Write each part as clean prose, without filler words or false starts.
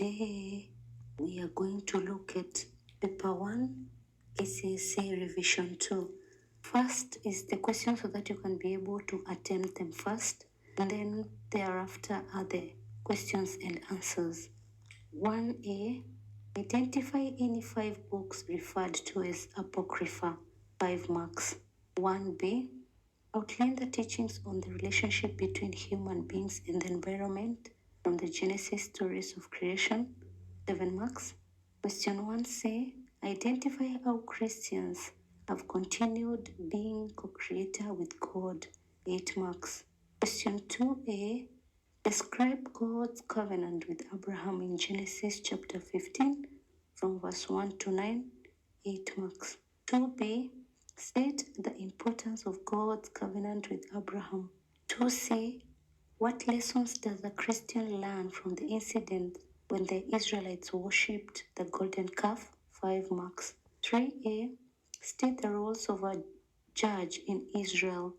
Today we are going to look at paper 1, K.C.S.E revision 2. First is the question so that you can be able to attempt them first, and then thereafter are the questions and answers. 1A, identify any 5 books referred to as Apocrypha, 5 marks. 1B, outline the teachings on the relationship between human beings and the environment from the Genesis stories of creation, 7 marks. Question 1C, identify how Christians have continued being co-creator with God, 8 marks. Question 2A, describe God's covenant with Abraham in Genesis chapter 15 from verse 1 to 9, 8 marks. 2B, state the importance of God's covenant with Abraham. 2C, what lessons does a Christian learn from the incident when the Israelites worshipped the golden calf? 5 marks. 3A, state the roles of a judge in Israel.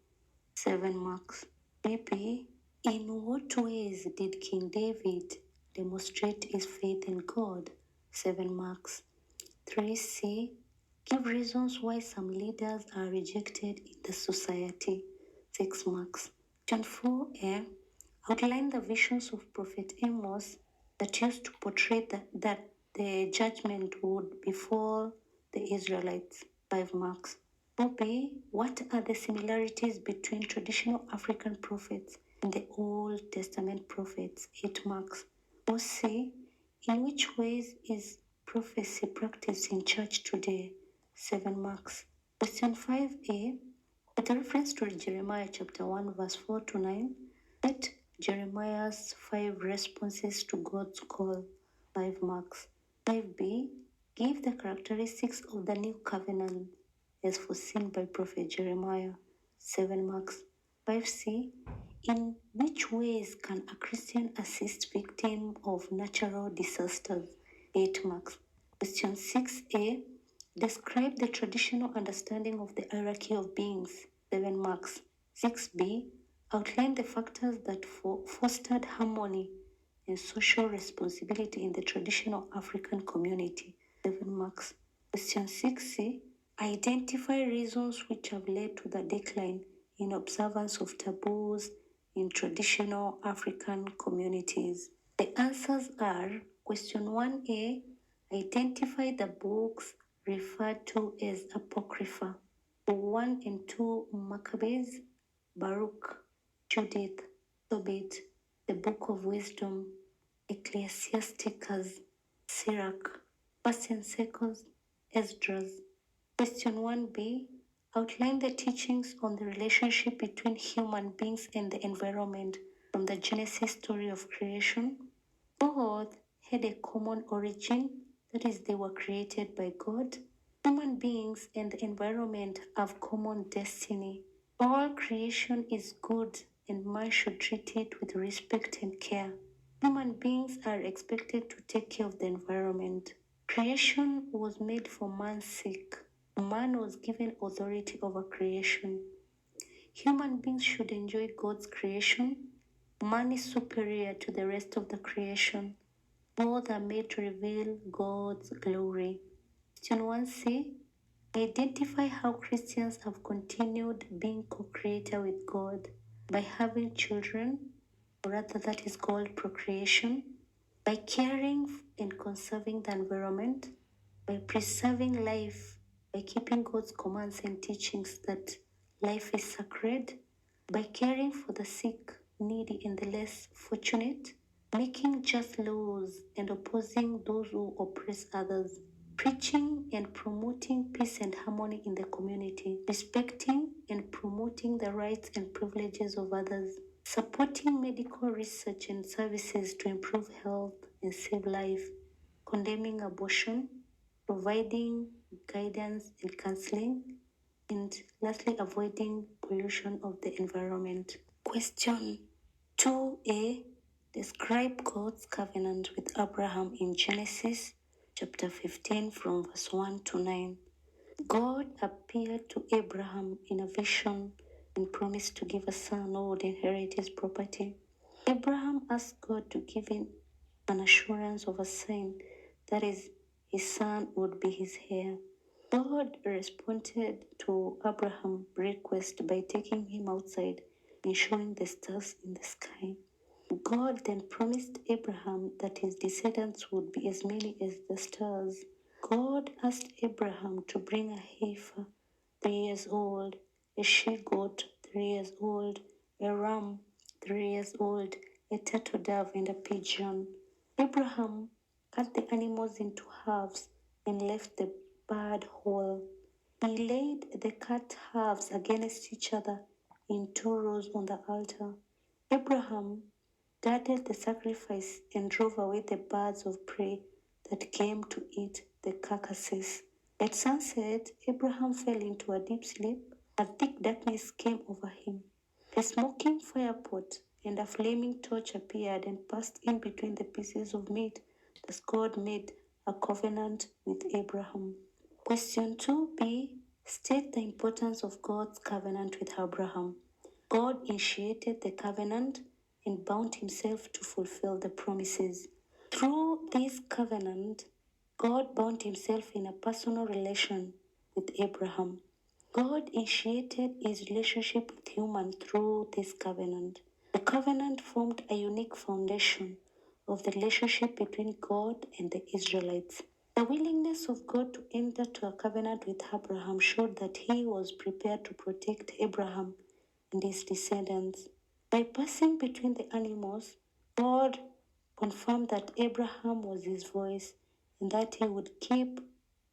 7 marks. 3B, in what ways did King David demonstrate his faith in God? 7 marks. 3C, give reasons why some leaders are rejected in the society. 6 marks. Question 4A, outline the visions of Prophet Amos that used to portray that the judgment would befall the Israelites. 5 marks. 4B, what are the similarities between traditional African prophets and the Old Testament prophets? 8 marks. 4C, in which ways is prophecy practiced in church today? 7 marks. Question 5A, with reference to Jeremiah chapter 1 verse 4 to 9, let Jeremiah's 5 responses to God's call. 5 marks. 5B, give the characteristics of the new covenant as foreseen by prophet Jeremiah. 7 marks. 5C, in which ways can a Christian assist victims of natural disasters? 8 marks. Question 6A, describe the traditional understanding of the hierarchy of beings. 7 marks. 6B, outline the factors that fostered harmony and social responsibility in the traditional African community. 7 marks. Question 6C, identify reasons which have led to the decline in observance of taboos in traditional African communities. The answers are question 1A, identify the books referred to as Apocrypha. 1 and 2 Maccabees, Baruch, Judith, Tobit, the Book of Wisdom, Ecclesiasticus, Sirach, 1st and 2nd Esdras. Question 1B, outline the teachings on the relationship between human beings and the environment from the Genesis story of creation. Both had a common origin, that is, they were created by God. Human beings and the environment have common destiny. All creation is good and man should treat it with respect and care. Human beings are expected to take care of the environment. Creation was made for man's sake. Man was given authority over creation. Human beings should enjoy God's creation. Man is superior to the rest of the creation. Both are made to reveal God's glory. Question 1C, identify how Christians have continued being co-creator with God by having children, or rather that is called procreation, by caring and conserving the environment, by preserving life, by keeping God's commands and teachings that life is sacred, by caring for the sick, needy, and the less fortunate, making just laws and opposing those who oppress others, preaching and promoting peace and harmony in the community, respecting and promoting the rights and privileges of others, supporting medical research and services to improve health and save life, condemning abortion, providing guidance and counseling, and lastly, avoiding pollution of the environment. Question 2A, describe God's covenant with Abraham in Genesis chapter 15 from verse 1 to 9. God appeared to Abraham in a vision and promised to give a son who would inherit his property. Abraham asked God to give him an assurance of a sign, that is, his son would be his heir. God responded to Abraham's request by taking him outside and showing the stars in the sky. God then promised Abraham that his descendants would be as many as the stars. God asked Abraham to bring a heifer, 3 years old, a she goat, 3 years old, a ram, 3 years old, a turtle dove, and a pigeon. Abraham cut the animals into halves and left the bird whole. He laid the cut halves against each other in 2 rows on the altar. Abraham guarded the sacrifice and drove away the birds of prey that came to eat the carcasses. At sunset, Abraham fell into a deep sleep. A thick darkness came over him. A smoking firepot and a flaming torch appeared and passed in between the pieces of meat. Thus God made a covenant with Abraham. Question 2b. State the importance of God's covenant with Abraham. God initiated the covenant and bound himself to fulfill the promises. Through this covenant, God bound himself in a personal relation with Abraham. God initiated his relationship with humans through this covenant. The covenant formed a unique foundation of the relationship between God and the Israelites. The willingness of God to enter into a covenant with Abraham showed that he was prepared to protect Abraham and his descendants. By passing between the animals, God confirmed that Abraham was his voice and that he would keep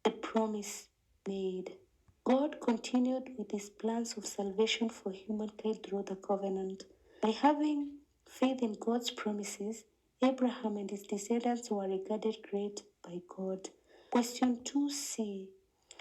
the promise made. God continued with his plans of salvation for humankind through the covenant. By having faith in God's promises, Abraham and his descendants were regarded great by God. Question 2c.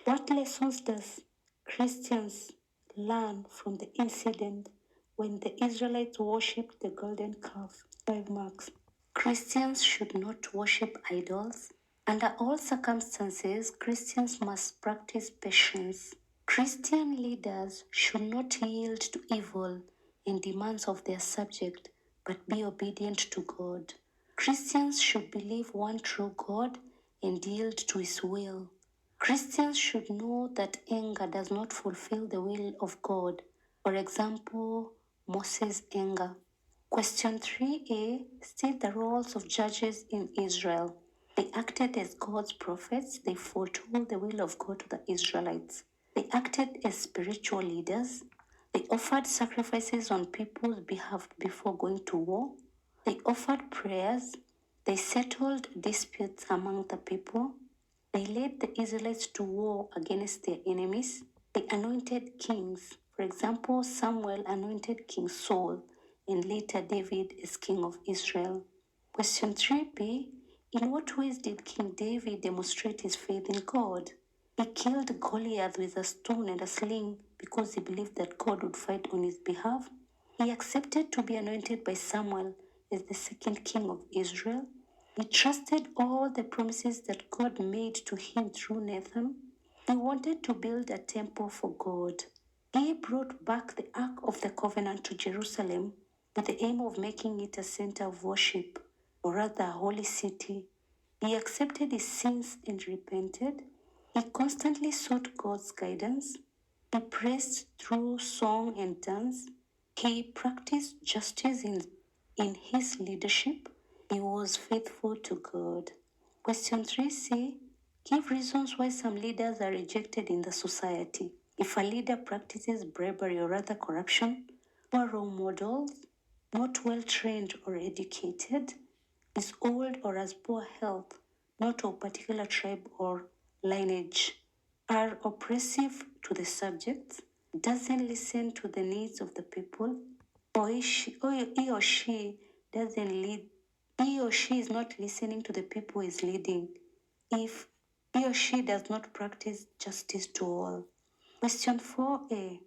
What lessons does Christians learn from the incident when the Israelites worshipped the golden calf? 5 marks. Christians should not worship idols. Under all circumstances, Christians must practice patience. Christian leaders should not yield to evil and demands of their subject, but be obedient to God. Christians should believe one true God and yield to his will. Christians should know that anger does not fulfill the will of God. For example, Moses' anger. Question 3a. State the roles of judges in Israel. They acted as God's prophets. They foretold the will of God to the Israelites. They acted as spiritual leaders. They offered sacrifices on people's behalf before going to war. They offered prayers. They settled disputes among the people. They led the Israelites to war against their enemies. They anointed kings. For example, Samuel anointed King Saul and later David as king of Israel. Question 3b. In what ways did King David demonstrate his faith in God? He killed Goliath with a stone and a sling because he believed that God would fight on his behalf. He accepted to be anointed by Samuel as the second king of Israel. He trusted all the promises that God made to him through Nathan. He wanted to build a temple for God. He brought back the Ark of the Covenant to Jerusalem with the aim of making it a center of worship, or rather a holy city. He accepted his sins and repented. He constantly sought God's guidance. He praised through song and dance. He practiced justice in his leadership. He was faithful to God. Question 3c. Give reasons why some leaders are rejected in the society. If a leader practices bribery or other corruption, poor role models, not well trained or educated, is old or has poor health, not of particular tribe or lineage, are oppressive to the subjects, doesn't listen to the needs of the people, or he or she doesn't lead, he or she is not listening to the people he is leading, if he or she does not practice justice to all. Question 4a.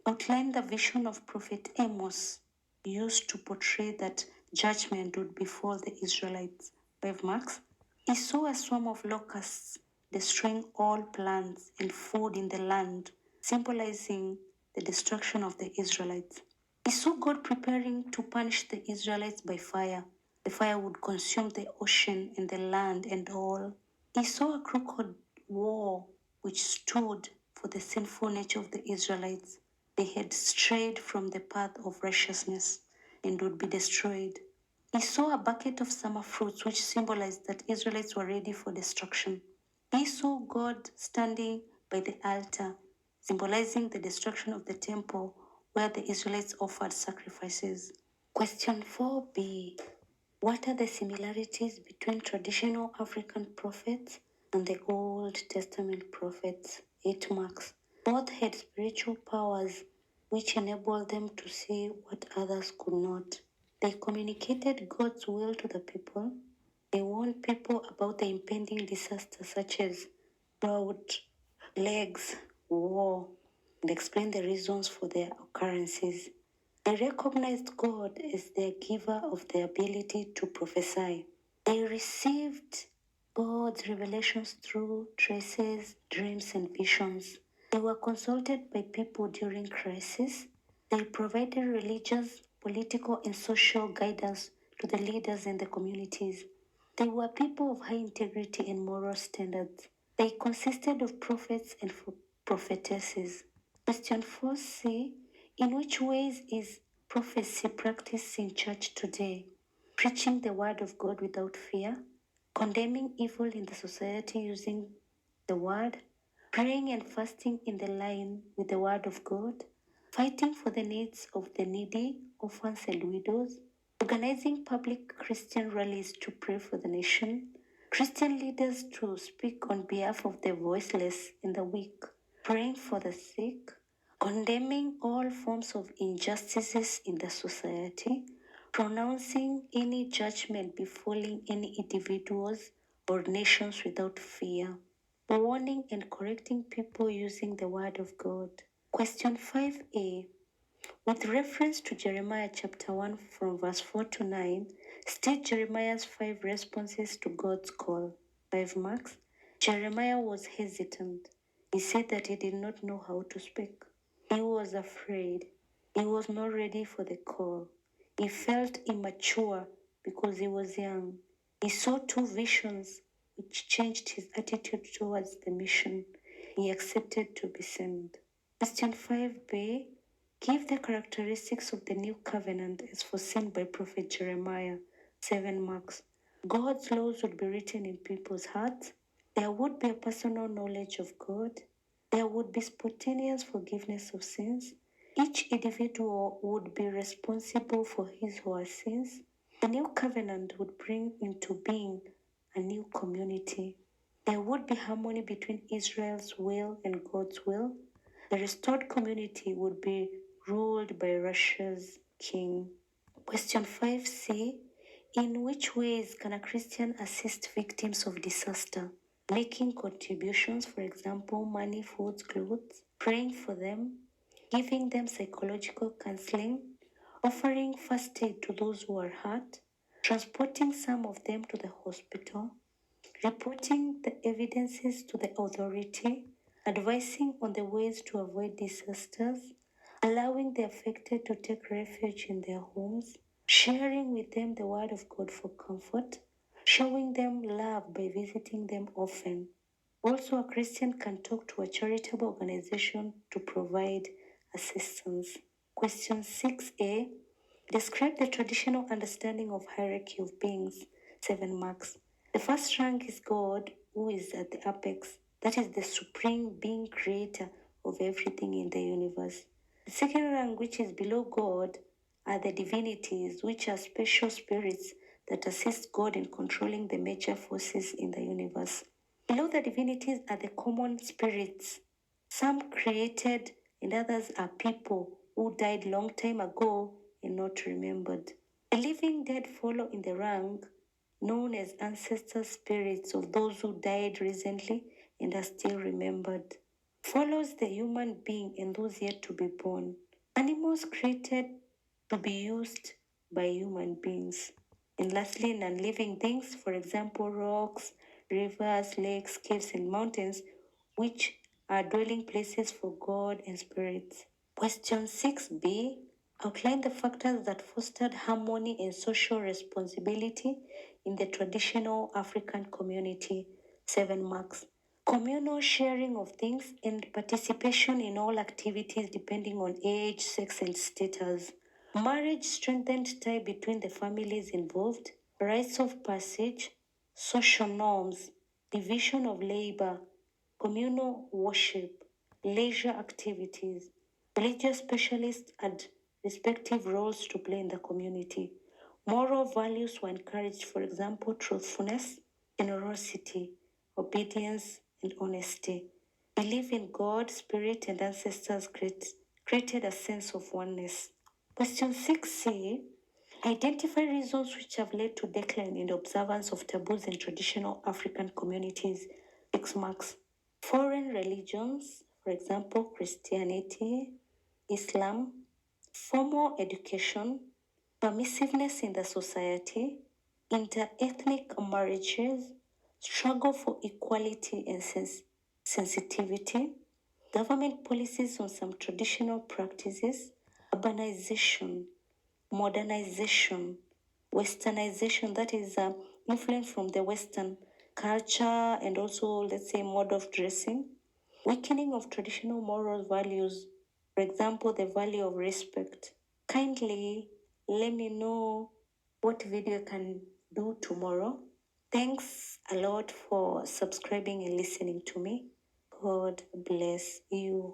Outline the vision of Prophet Amos used to portray that judgment would befall the Israelites. 5 marks. He saw a swarm of locusts destroying all plants and food in the land, symbolizing the destruction of the Israelites. He saw God preparing to punish the Israelites by fire, The fire would consume the ocean and the land and all. He saw a crooked wall which stood for the sinful nature of the Israelites. They had strayed from the path of righteousness and would be destroyed. He saw a bucket of summer fruits which symbolized that Israelites were ready for destruction. He saw God standing by the altar, symbolizing the destruction of the temple where the Israelites offered sacrifices. Question 4b. What are the similarities between traditional African prophets and the Old Testament prophets? 8 marks. Both had spiritual powers which enabled them to see what others could not. They communicated God's will to the people. They warned people about the impending disaster such as drought, plagues, war, and explained the reasons for their occurrences. They recognized God as their giver of the ability to prophesy. They received God's revelations through traces, dreams, and visions. They were consulted by people during crisis. They provided religious, political, and social guidance to the leaders in the communities. They were people of high integrity and moral standards. They consisted of prophets and prophetesses. Question 4c. In which ways is prophecy practiced in church today? Preaching the word of God without fear, condemning evil in the society using the word, praying and fasting in the line with the word of God, fighting for the needs of the needy, orphans, and widows, organizing public Christian rallies to pray for the nation, Christian leaders to speak on behalf of the voiceless and the weak, praying for the sick, condemning all forms of injustices in the society, pronouncing any judgment befalling any individuals or nations without fear, warning and correcting people using the word of God. Question 5a. With reference to Jeremiah chapter 1 from verse 4 to 9, state Jeremiah's 5 responses to God's call. 5 marks. Jeremiah was hesitant. He said that he did not know how to speak. He was afraid. He was not ready for the call. He felt immature because he was young. He saw 2 visions which changed his attitude towards the mission. He accepted to be sent. Question 5b. Give the characteristics of the new covenant as foreseen by prophet Jeremiah. 7 marks. God's laws would be written in people's hearts. There would be a personal knowledge of God. There would be spontaneous forgiveness of sins. Each individual would be responsible for his or her sins. The new covenant would bring into being a new community. There would be harmony between Israel's will and God's will. The restored community would be ruled by Russia's king. Question 5c. In which ways can a Christian assist victims of disaster? Making contributions, for example, money, food, clothes, praying for them, giving them psychological counseling, offering first aid to those who are hurt, transporting some of them to the hospital, reporting the evidences to the authority, advising on the ways to avoid disasters, allowing the affected to take refuge in their homes, sharing with them the word of God for comfort, showing them love by visiting them often. Also, a Christian can talk to a charitable organization to provide assistance. Question 6a. Describe the traditional understanding of hierarchy of beings. 7 marks. The first rank is God, who is at the apex. That is the supreme being creator of everything in the universe. The second rank, which is below God, are the divinities, which are special spirits that assist God in controlling the major forces in the universe. Below the divinities are the common spirits. Some created and others are people who died long time ago and not remembered. The living dead follow in the rank known as ancestor spirits of those who died recently and are still remembered. Follows the human being and those yet to be born. Animals created to be used by human beings. And lastly, non-living things, for example, rocks, rivers, lakes, caves, and mountains, which are dwelling places for God and spirits. Question 6b. Outline the factors that fostered harmony and social responsibility in the traditional African community. 7 marks. Communal sharing of things and participation in all activities depending on age, sex, and status. Marriage strengthened tie between the families involved. Rites of passage, social norms, division of labor, communal worship, leisure activities. Religious specialists had respective roles to play in the community. Moral values were encouraged, for example, truthfulness, generosity, obedience, and honesty. Belief in God, spirit, and ancestors created a sense of oneness. Question 6c. Identify reasons which have led to decline in the observance of taboos in traditional African communities. 6 marks. Foreign religions, for example, Christianity, Islam, formal education, permissiveness in the society, interethnic marriages, struggle for equality and sensitivity, government policies on some traditional practices, urbanization, modernization, westernization, that is influence from the Western culture and also, let's say, mode of dressing, weakening of traditional moral values, for example, the value of respect. Kindly let me know what video I can do tomorrow. Thanks a lot for subscribing and listening to me. God bless you.